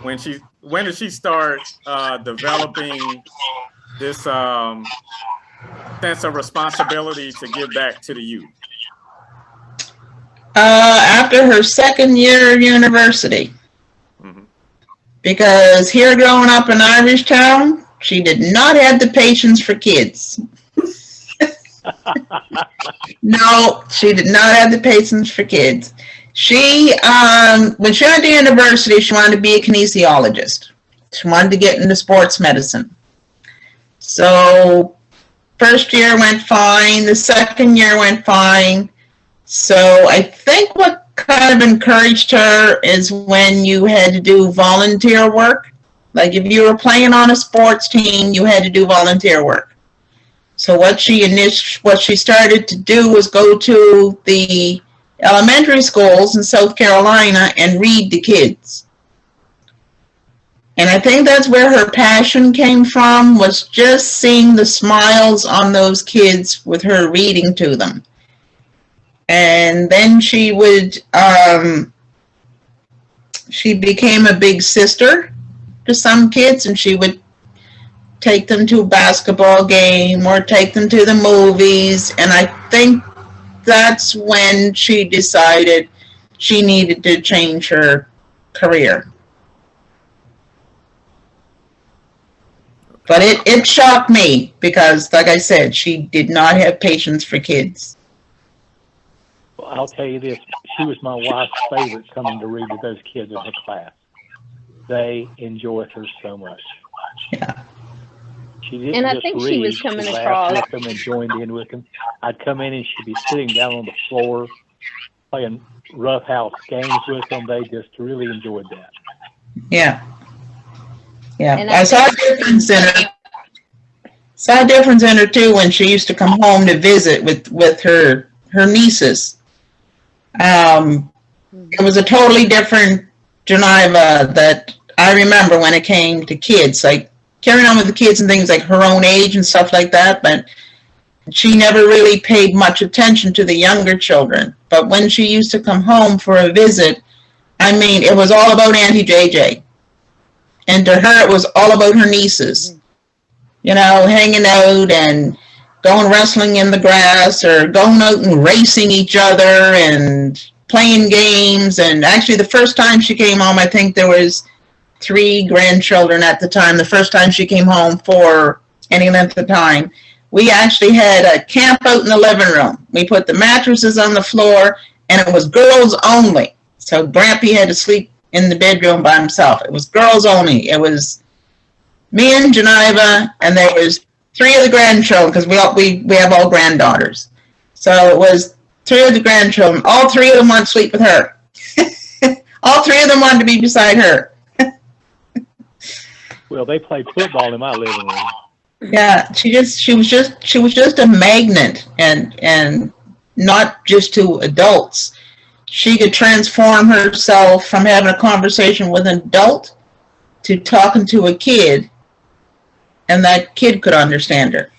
when did she start developing this sense of responsibility to give back to the youth? After her second year of university. Mm-hmm. Because here growing up in Irish Town, she did not have the patience for kids. No, she did not have the patience for kids. She, when she went to university, she wanted to be a kinesiologist. She wanted to get into sports medicine. So first year went fine. The second year went fine. So I think what kind of encouraged her is when you had to do volunteer work. Like if you were playing on a sports team, you had to do volunteer work. So what she started to do was go to the elementary schools in South Carolina and read to kids. And I think that's where her passion came from, was just seeing the smiles on those kids with her reading to them. And then she became a big sister to some kids, and she would take them to a basketball game or take them to the movies. And I think that's when she decided she needed to change her career. But it shocked me because, like I said, she did not have patience for kids. Well, I'll tell you this. She was my wife's favorite coming to read to those kids in her class. They enjoyed her so much. Yeah. She didn't and I just think read. she was coming she across. laughed with them and joined in with them. I'd come in and she'd be sitting down on the floor playing roughhouse games with them. They just really enjoyed that. Yeah. Yeah. And I saw a difference in her. Saw a difference in her too when she used to come home to visit with her nieces. It was a totally different Janiva that I remember when it came to kids, like carrying on with the kids and things like her own age and stuff like that, but she never really paid much attention to the younger children. But when she used to come home for a visit, I mean, it was all about Auntie JJ. And to her, it was all about her nieces, you know, hanging out and going wrestling in the grass or going out and racing each other and playing games. And actually, the first time she came home, I think there was 3 grandchildren at the time. The first time she came home for any length of time, we actually had a camp out in the living room. We put the mattresses on the floor, and it was girls only. So Grampy had to sleep in the bedroom by himself. It was girls only. It was me and Janiva, and there was 3 of the grandchildren, because we have all granddaughters. So it was 3 of the grandchildren. All 3 of them wanted to sleep with her. All 3 of them wanted to be beside her. Well, they played football in my living room. Yeah, she was just a magnet, and not just to adults. She could transform herself from having a conversation with an adult to talking to a kid, and that kid could understand her.